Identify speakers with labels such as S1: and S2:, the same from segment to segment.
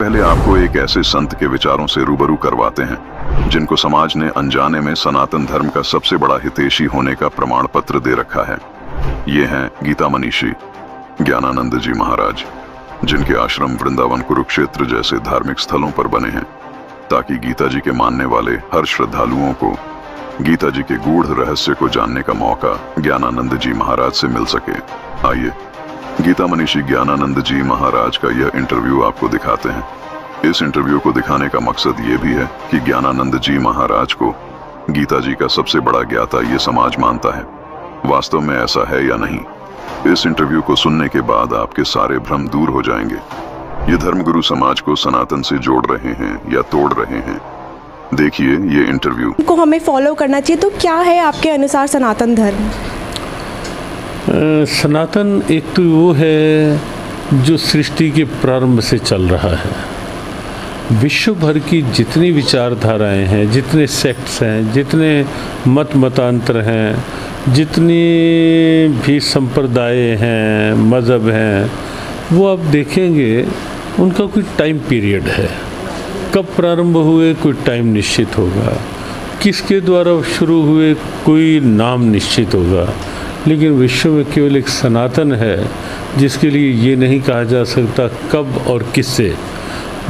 S1: पहले आपको एक ऐसे संत के विचारों से रूबरू करवाते हैं जिनको समाज ने अनजाने में सनातन धर्म का सबसे बड़ा हितैषी होने का प्रमाण पत्र दे रखा है। ये हैं गीता मनीषी ज्ञानानंद जी महाराज, जिनके आश्रम वृंदावन कुरुक्षेत्र जैसे धार्मिक स्थलों पर बने हैं ताकि गीता जी के मानने वाले हर श्रद्धालुओं को गीता जी के गूढ़ रहस्य को जानने का मौका ज्ञानानंद जी महाराज से मिल सके। आइए गीता मनीषी ज्ञानानंद जी महाराज का यह इंटरव्यू आपको दिखाते हैं। इस इंटरव्यू को दिखाने का मकसद ये भी है कि ज्ञानानंद जी महाराज को गीता जी का सबसे बड़ा ज्ञाता ये समाज मानता है। वास्तव में ऐसा है या नहीं, इस इंटरव्यू को सुनने के बाद आपके सारे भ्रम दूर हो जाएंगे। ये धर्मगुरु समाज को सनातन से जोड़ रहे हैं या तोड़ रहे हैं। देखिए ये इंटरव्यू।
S2: को हमें फॉलो करना चाहिए, तो क्या है आपके अनुसार सनातन धर्म?
S3: सनातन एक तो वो है जो सृष्टि के प्रारंभ से चल रहा है। विश्व भर की जितनी विचारधाराएं हैं, जितने सेक्ट्स हैं, जितने मतांतर हैं, जितनी भी संप्रदाय हैं, मज़हब हैं, वो आप देखेंगे उनका कोई टाइम पीरियड है। कब प्रारंभ हुए कोई टाइम निश्चित होगा, किसके द्वारा शुरू हुए कोई नाम निश्चित होगा। लेकिन विश्व में केवल एक सनातन है जिसके लिए ये नहीं कहा जा सकता कब और किससे।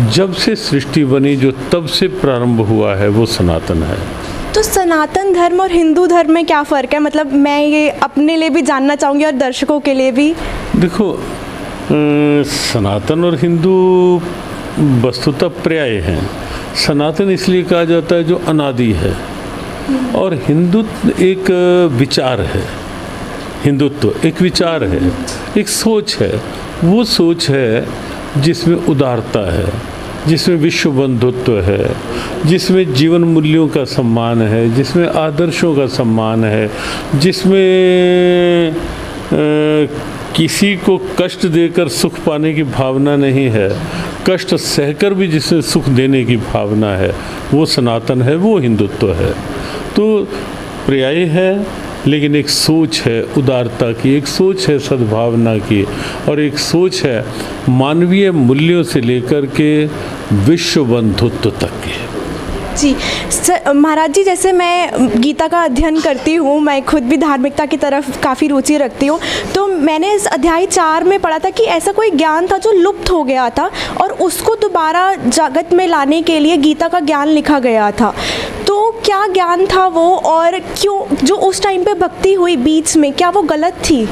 S3: जब से सृष्टि बनी जो तब से प्रारंभ हुआ है वो सनातन है।
S2: तो सनातन धर्म और हिंदू धर्म में क्या फ़र्क है? मतलब मैं ये अपने लिए भी जानना चाहूँगी और दर्शकों के लिए भी।
S3: देखो, सनातन और हिंदू वस्तुतः पर्याय हैं। सनातन इसलिए कहा जाता है जो अनादि है, और हिंदुत्व एक विचार है। हिंदुत्व एक विचार है, एक सोच है। वो सोच है जिसमें उदारता है, जिसमें विश्व बंधुत्व है, जिसमें जीवन मूल्यों का सम्मान है, जिसमें आदर्शों का सम्मान है, जिसमें किसी को कष्ट देकर सुख पाने की भावना नहीं है, कष्ट सहकर भी जिसमें सुख देने की भावना है, वो सनातन है, वो हिंदुत्व है। तो पर्याय है, लेकिन एक सोच है उदारता की, एक सोच है सद्भावना की, और एक सोच है मानवीय मूल्यों से लेकर के विश्व बंधुत्व तक की।
S2: जी महाराज जी, जैसे मैं गीता का अध्ययन करती हूँ, मैं खुद भी धार्मिकता की तरफ काफ़ी रुचि रखती हूँ, तो मैंने इस अध्याय 4 में पढ़ा था कि ऐसा कोई ज्ञान था जो लुप्त हो गया था और उसको दोबारा जगत में लाने के लिए गीता का ज्ञान लिखा गया था। तो क्या ज्ञान था वो, और क्यों जो उस टाइम पे भक्ति हुई बीच में, क्या वो गलत थी?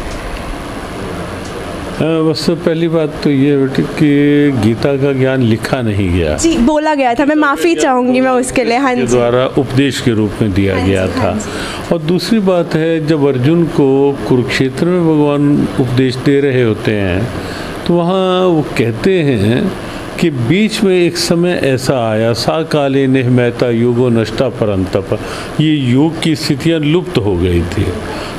S3: बस पहली बात तो ये बेटे कि गीता का ज्ञान लिखा नहीं गया।
S2: जी बोला गया था, मैं माफ़ी चाहूँगी मैं उसके लिए। हाँ जी,
S3: द्वारा उपदेश के रूप में दिया गया था। और दूसरी बात है, जब अर्जुन को कुरुक्षेत्र में भगवान उपदेश दे रहे होते हैं तो वहाँ वो कहते हैं कि बीच में एक समय ऐसा आया, सा काले निहमैता योगो नष्टा परंतप, ये योग की स्थितियाँ लुप्त हो गई थी।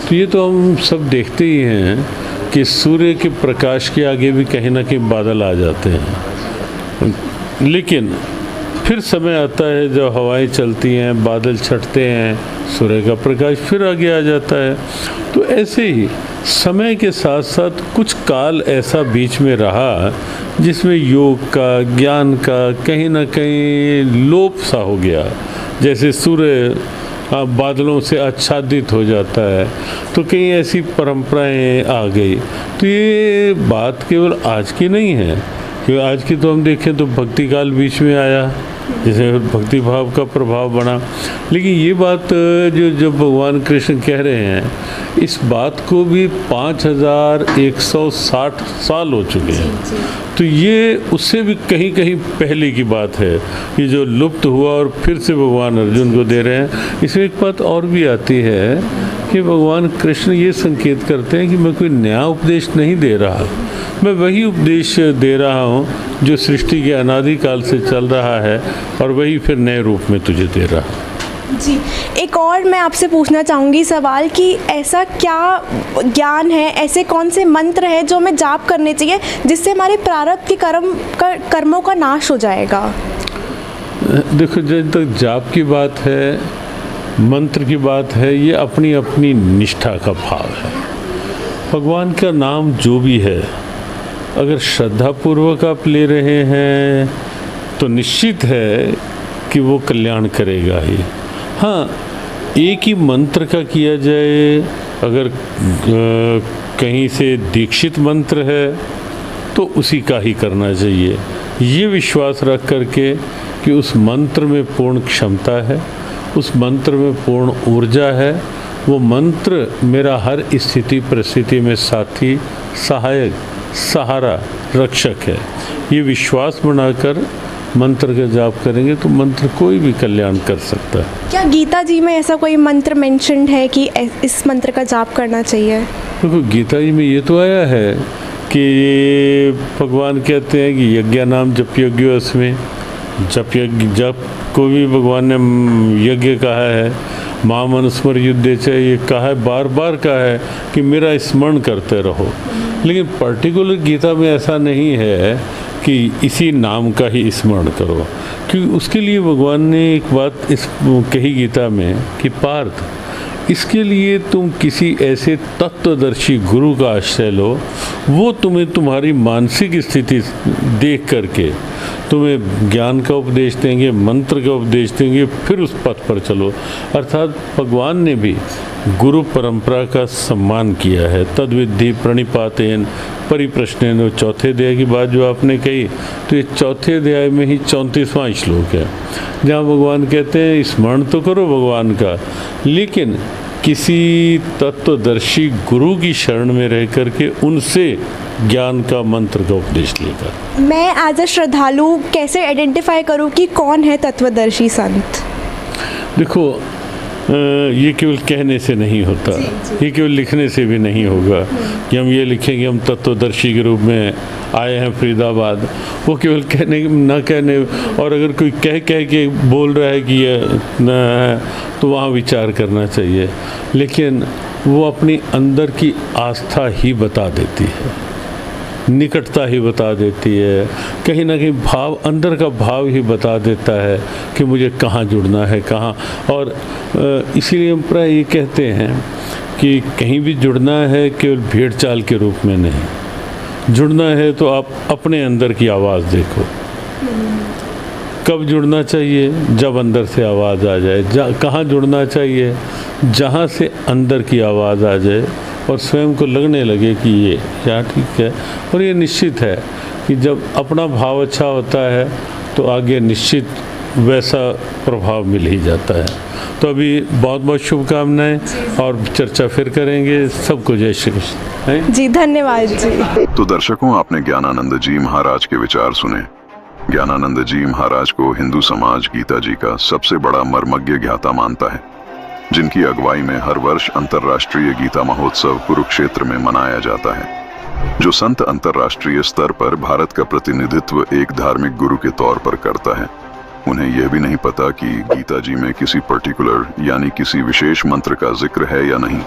S3: तो ये तो हम सब देखते ही हैं कि सूर्य के प्रकाश के आगे भी कहीं ना कहीं बादल आ जाते हैं, लेकिन फिर समय आता है जब हवाएं चलती हैं, बादल छटते हैं, सूर्य का प्रकाश फिर आगे आ जाता है। तो ऐसे ही समय के साथ साथ कुछ काल ऐसा बीच में रहा जिसमें योग का, ज्ञान का कहीं ना कहीं लोप सा हो गया। जैसे सूर्य बादलों से आच्छादित हो जाता है, तो कई ऐसी परंपराएं आ गई। तो ये बात केवल आज की नहीं है, क्योंकि आज की तो हम देखें तो भक्ति काल बीच में आया, जैसे भक्ति भाव का प्रभाव बना। लेकिन ये बात जो भगवान कृष्ण कह रहे हैं, इस बात को भी 5160 साल हो चुके हैं। तो ये उससे भी कहीं कहीं पहले की बात है, ये जो लुप्त हुआ और फिर से भगवान अर्जुन को दे रहे हैं। इसमें एक बात और भी आती है कि भगवान कृष्ण ये संकेत करते हैं कि मैं कोई नया उपदेश नहीं दे रहा, मैं वही उपदेश दे रहा हूँ जो सृष्टि के अनादिकाल से चल रहा है, और वही फिर नए रूप में तुझे दे रहा है।
S2: जी, एक और मैं आपसे पूछना चाहूँगी सवाल कि ऐसा क्या ज्ञान है, ऐसे कौन से मंत्र हैं जो हमें जाप करने चाहिए जिससे हमारे प्रारब्ध के कर्मों का नाश हो जाएगा?
S3: देखो, जब तक जाप की बात है, मंत्र की बात है, ये अपनी अपनी निष्ठा का भाव है। भगवान का नाम जो भी है, अगर श्रद्धापूर्वक आप ले रहे हैं, तो निश्चित है कि वो कल्याण करेगा ही। हाँ, एक ही मंत्र का किया जाए, अगर कहीं से दीक्षित मंत्र है तो उसी का ही करना चाहिए, ये विश्वास रख करके कि उस मंत्र में पूर्ण क्षमता है, उस मंत्र में पूर्ण ऊर्जा है, वो मंत्र मेरा हर स्थिति परिस्थिति में साथी, सहायक, सहारा, रक्षक है। ये विश्वास बनाकर मंत्र का जाप करेंगे तो मंत्र कोई भी कल्याण कर सकता है।
S2: क्या गीता जी में ऐसा कोई मंत्र मेंशन्ड है कि इस मंत्र का जाप करना चाहिए?
S3: देखो, गीता जी में ये तो आया है कि भगवान कहते हैं कि यज्ञ नाम जप यज्ञ अस्मि, जप को भी भगवान ने यज्ञ कहा है, माम अनुस्मर युद्धे च, ये कहा है, बार बार कहा है कि मेरा स्मरण करते रहो। लेकिन पर्टिकुलर गीता में ऐसा नहीं है कि इसी नाम का ही स्मरण करो, क्योंकि उसके लिए भगवान ने एक बात इस कही गीता में कि पार्थ, इसके लिए तुम किसी ऐसे तत्वदर्शी गुरु का आश्रय लो, वो तुम्हें तुम्हारी मानसिक स्थिति देख करके तुम्हें ज्ञान का उपदेश देंगे, मंत्र का उपदेश देंगे, फिर उस पथ पर चलो। अर्थात भगवान ने भी गुरु परंपरा का सम्मान किया है। तद्विधि प्रणिपातेन परिप्रश्नेन, चौथे अध्याय की बात जो आपने कही, तो ये चौथे अध्याय में ही 34वां श्लोक है, जहाँ भगवान कहते हैं स्मरण तो करो भगवान का, लेकिन किसी तत्वदर्शी गुरु की शरण में रह करके उनसे ज्ञान का मंत्र का उपदेश लेकर।
S2: मैं एज अ श्रद्धालु कैसे आइडेंटिफाई करूं कि कौन है तत्वदर्शी संत?
S3: देखो, ये केवल कहने से नहीं होता, ये केवल लिखने से भी नहीं होगा कि हम ये लिखेंगे हम तत्वदर्शी के रूप में आए हैं फरीदाबाद। वो केवल कहने न कहने, और अगर कोई कह के बोल रहा है कि ये न है, तो वहाँ विचार करना चाहिए। लेकिन वो अपनी अंदर की आस्था ही बता देती है, निकटता ही बता देती है, कहीं ना कहीं भाव, अंदर का भाव ही बता देता है कि मुझे कहाँ जुड़ना है, कहाँ। और इसीलिए हम प्राय ये कहते हैं कि कहीं भी जुड़ना है केवल भेड़ चाल के रूप में नहीं, जुड़ना है तो आप अपने अंदर की आवाज़ देखो। कब जुड़ना चाहिए? जब अंदर से आवाज़ आ जाए। कहाँ जुड़ना चाहिए? जहाँ से अंदर की आवाज़ आ जाए और स्वयं को लगने लगे कि ये क्या ठीक है। और ये निश्चित है कि जब अपना भाव अच्छा होता है तो आगे निश्चित वैसा प्रभाव मिल ही जाता है। तो अभी बहुत बहुत शुभकामनाएं, और चर्चा फिर करेंगे। सबको जय श्री कृष्ण
S2: जी। धन्यवाद जी।
S1: तो दर्शकों, आपने ज्ञानानंद जी महाराज के विचार सुने। ज्ञानानंद जी महाराज को हिंदू समाज गीता जी का सबसे बड़ा मर्मज्ञ ज्ञाता मानता है, जिनकी अगुवाई में हर वर्ष अंतर्राष्ट्रीय गीता महोत्सव कुरुक्षेत्र में मनाया जाता है। जो संत अंतर्राष्ट्रीय स्तर पर भारत का प्रतिनिधित्व एक धार्मिक गुरु के तौर पर करता है, उन्हें यह भी नहीं पता कि गीता जी में किसी पर्टिकुलर यानी किसी विशेष मंत्र का जिक्र है या नहीं।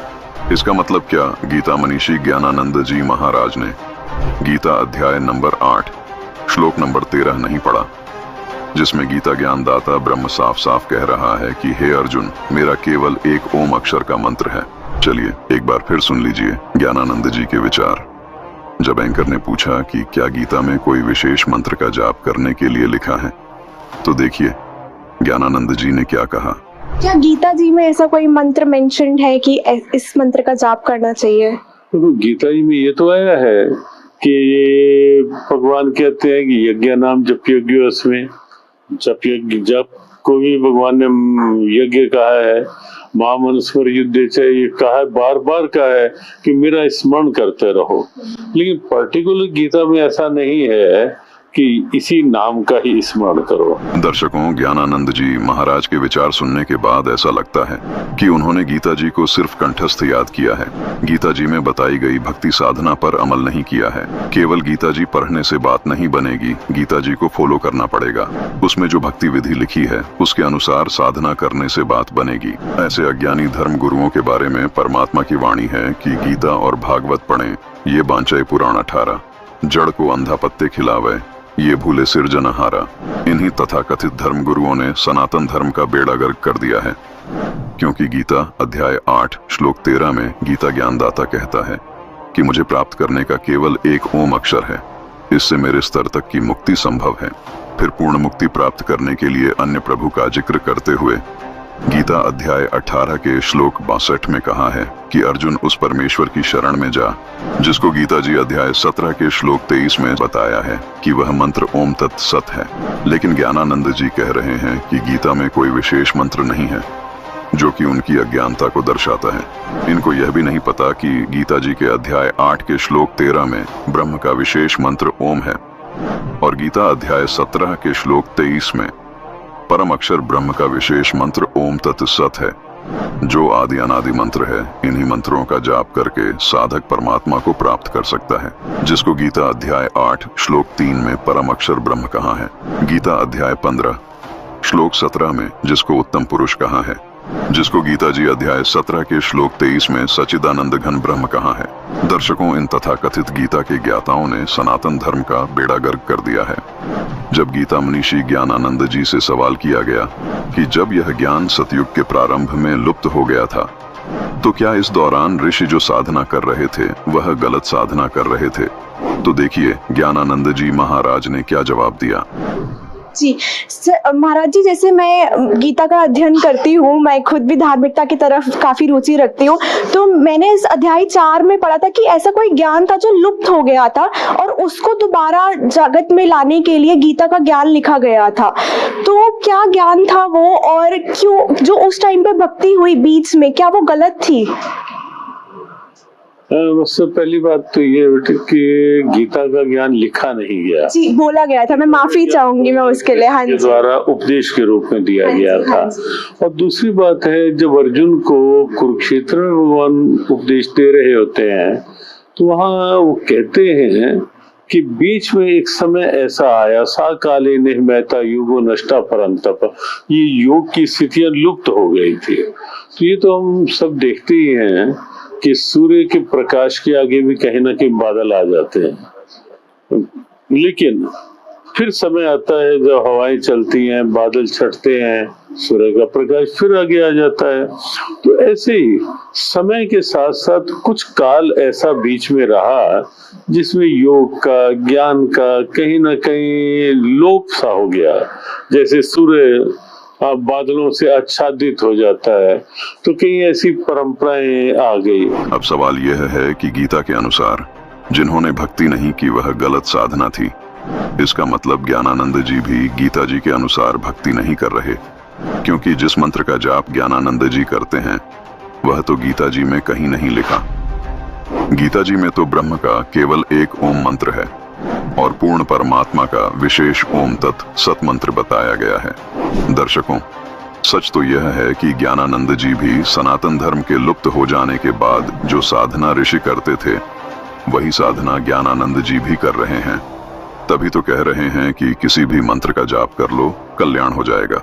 S1: इसका मतलब क्या? गीता मनीषी ज्ञानानंद जी महाराज ने गीता अध्याय नंबर 8 श्लोक नंबर 13 नहीं पढ़ा, जिसमें गीता ज्ञानदाता ब्रह्म साफ साफ कह रहा है कि हे अर्जुन, मेरा केवल एक ओम अक्षर का मंत्र है। चलिए एक बार फिर सुन लीजिए ज्ञानानंद जी के विचार। जब एंकर ने पूछा कि क्या गीता में कोई विशेष मंत्र का जाप करने के लिए लिखा है, तो देखिए ज्ञानानंद जी ने क्या कहा।
S2: क्या गीता जी में ऐसा कोई मंत्र मेंशन्ड है कि इस मंत्र का जाप करना चाहिए?
S3: तो गीता जी में ये तो आया है कि भगवान कहते हैं कि यज्ञ नाम जप यज्ञ अस्मि, जप को भी भगवान ने यज्ञ कहा है, माम अनुस्मर युद्धे च, ये कहा है, बार बार कहा है कि मेरा स्मरण करते रहो। लेकिन पर्टिकुलर गीता में ऐसा नहीं है कि इसी नाम का ही स्मरण करो।
S1: दर्शकों, ज्ञानानंद जी महाराज के विचार सुनने के बाद ऐसा लगता है कि उन्होंने गीता जी को सिर्फ कंठस्थ याद किया है, गीता जी में बताई गई भक्ति साधना पर अमल नहीं किया है। केवल गीता जी पढ़ने से बात नहीं बनेगी, गीता जी को फॉलो करना पड़ेगा। उसमें जो भक्ति विधि लिखी है उसके अनुसार साधना करने से बात बनेगी। ऐसे अज्ञानी धर्म गुरुओं के बारे में परमात्मा की वाणी है कि गीता और भागवत पढ़ें, ये बांचे पुराण 18, जड़ को अंधा पत्ते खिलावे, ये भूले सिरजनहारा। इन्हीं तथाकथित धर्म गुरुओं ने सनातन धर्म का बेड़ा गर्क कर दिया है, क्योंकि गीता अध्याय 8 श्लोक 13 में गीता ज्ञानदाता कहता है कि मुझे प्राप्त करने का केवल एक ओम अक्षर है, इससे मेरे स्तर तक की मुक्ति संभव है। फिर पूर्ण मुक्ति प्राप्त करने के लिए अन्य प्रभु का जिक्र करते हुए गीता अध्याय 18 के श्लोक 62 में कहा है कि अर्जुन उस परमेश्वर की शरण में जा जिसको गीता जी अध्याय 17 के श्लोक 23 में बताया है कि वह मंत्र ओम तत् सत है। लेकिन ज्ञानानंद जी कह रहे हैं कि गीता में कोई विशेष मंत्र नहीं है जो कि उनकी अज्ञानता को दर्शाता है। इनको यह भी नहीं पता कि गीता जी के अध्याय 8 के श्लोक 13 में ब्रह्म का विशेष मंत्र ओम है और गीता अध्याय 17 के श्लोक 23 में परम अक्षर ब्रह्म का विशेष मंत्र ओम तत् सत है, जो आदि अनादि मंत्र है। इन्हीं मंत्रों का जाप करके साधक परमात्मा को प्राप्त कर सकता है, जिसको गीता अध्याय 8 श्लोक 3 में परम अक्षर ब्रह्म कहा है, गीता अध्याय 15 श्लोक 17 में जिसको उत्तम पुरुष कहा है, जिसको गीता जी अध्याय 17 के श्लोक 23 में सच्चिदानंद घन ब्रह्म कहा है। दर्शकों, इन तथाकथित गीता के ज्ञाताओं ने सनातन धर्म का बेड़ा गर्क कर दिया है। जब गीता मनीषी ज्ञानानंद जी से सवाल किया गया कि जब यह ज्ञान सतयुग के प्रारंभ में लुप्त हो गया था तो क्या इस दौरान ऋषि जो साधना कर रहे थे वह गलत साधना कर रहे थे, तो देखिए ज्ञानानंद जी महाराज ने क्या जवाब दिया।
S2: जी महाराज जी, जैसे मैं गीता का अध्ययन करती हूँ, मैं खुद भी धार्मिकता की तरफ काफी रुचि रखती हूँ, तो मैंने इस अध्याय 4 में पढ़ा था कि ऐसा कोई ज्ञान था जो लुप्त हो गया था और उसको दोबारा जगत में लाने के लिए गीता का ज्ञान लिखा गया था। तो क्या ज्ञान था वो, और क्यों जो उस टाइम पे भक्ति हुई बीच में, क्या वो गलत थी?
S3: सबसे पहली बात तो ये बेटे कि गीता का ज्ञान लिखा नहीं गया
S2: जी, बोला गया था। मैं माफी चाहूंगी मैं उसके लिए। हाँ जी,
S3: द्वारा उपदेश के रूप में दिया गया था। और दूसरी बात है, जब अर्जुन को कुरुक्षेत्र में भगवान उपदेश दे रहे होते हैं तो वहाँ वो कहते हैं कि बीच में एक समय ऐसा आया, सा काले निहमैता युगो नष्टा परंतप, ये योग की स्थितियां लुप्त हो गई थी। तो ये तो हम सब देखते ही हैं कि सूर्य के प्रकाश के आगे भी कहीं ना कहीं बादल आ जाते हैं, लेकिन फिर समय आता है जब हवाएं चलती हैं, बादल छटते हैं, सूर्य का प्रकाश फिर आगे आ जाता है। तो ऐसे ही समय के साथ साथ कुछ काल ऐसा बीच में रहा जिसमें योग का, ज्ञान का कहीं ना कहीं लोप सा हो गया। जैसे सूर्य बादलों से आच्छादित हो जाता है, तो कई ऐसी परंपराएं आ गई।
S1: अब सवाल यह है कि गीता के अनुसार जिन्होंने भक्ति नहीं की वह गलत साधना थी। इसका मतलब ज्ञानानंद जी भी गीता जी के अनुसार भक्ति नहीं कर रहे, क्योंकि जिस मंत्र का जाप ज्ञानानंद जी करते हैं वह तो गीता जी में कहीं नहीं लिखा। गीता जी में तो ब्रह्म का केवल एक ओम मंत्र है और पूर्ण परमात्मा का विशेष ओम तत् सत मंत्र बताया गया है। दर्शकों, सच तो यह है कि ज्ञानानंद जी भी सनातन धर्म के लुप्त हो जाने के बाद जो साधना ऋषि करते थे वही साधना ज्ञानानंद जी भी कर रहे हैं। तभी तो कह रहे हैं कि किसी भी मंत्र का जाप कर लो, कल्याण हो जाएगा।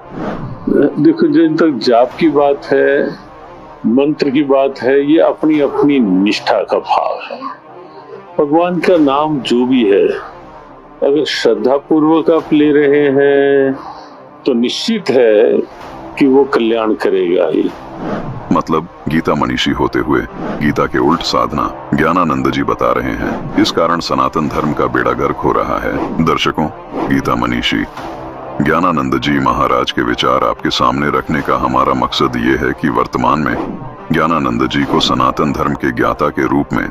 S3: देखो, जब तक जाप की बात है, मंत्र की बात है, ये अपनी अपनी निष्ठा का भाव है। भगवान का नाम जो भी है, अगर श्रद्धा पूर्वक आप ले रहे हैं तो निश्चित है कि वो कल्याण करेगा ही।
S1: मतलब गीता मनीषी होते हुए गीता के उल्ट साधना ज्ञानानंद जी बता रहे हैं। इस कारण सनातन धर्म का बेड़ा गर्क हो रहा है। दर्शकों, गीता मनीषी ज्ञानानंद जी महाराज के विचार आपके सामने रखने का हमारा मकसद ये है कि वर्तमान में ज्ञानानंद जी को सनातन धर्म के ज्ञाता के रूप में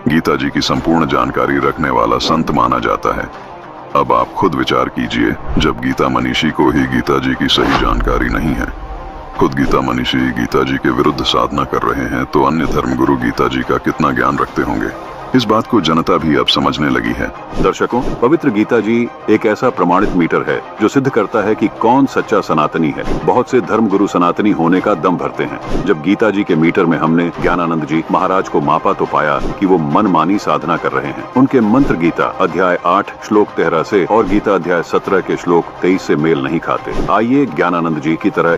S1: गीता जी की संपूर्ण जानकारी रखने वाला संत माना जाता है। अब आप खुद विचार कीजिए, जब गीता मनीषी को ही गीता जी की सही जानकारी नहीं है, खुद गीता मनीषी गीता जी के विरुद्ध साधना कर रहे हैं, तो अन्य धर्मगुरु गीता जी का कितना ज्ञान रखते होंगे। इस बात को जनता भी अब समझने लगी है।
S4: दर्शकों, पवित्र गीता जी एक ऐसा प्रमाणित मीटर है जो सिद्ध करता है कि कौन सच्चा सनातनी है। बहुत से धर्मगुरु सनातनी होने का दम भरते हैं। जब गीता जी के मीटर में हमने ज्ञानानंद जी महाराज को मापा तो पाया कि वो मनमानी साधना कर रहे हैं। उनके मंत्र गीता अध्याय 8 श्लोक 13 से और गीता अध्याय 17 के श्लोक 23 से मेल नहीं खाते। आइए ज्ञानानंद जी की तरह